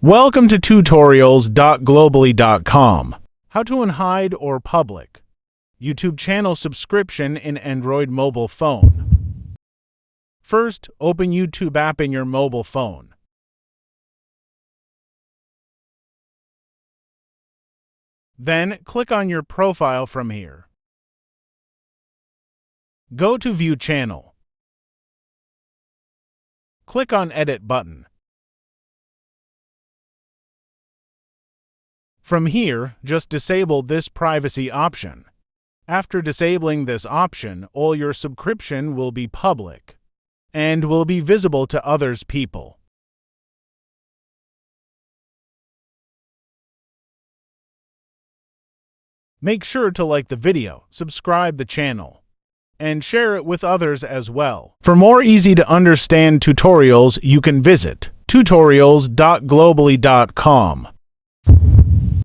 Welcome to tutorials.globally.com. How to unhide or public YouTube channel subscription in Android mobile phone. First, open YouTube app in your mobile phone. Then, click on your profile from here. Go to View Channel. Click on Edit button. From here, just disable this privacy option. After disabling this option, all your subscription will be public and will be visible to others people. Make sure to like the video, subscribe the channel, and share it with others as well. For more easy to understand tutorials, you can visit tutorials.globally.com.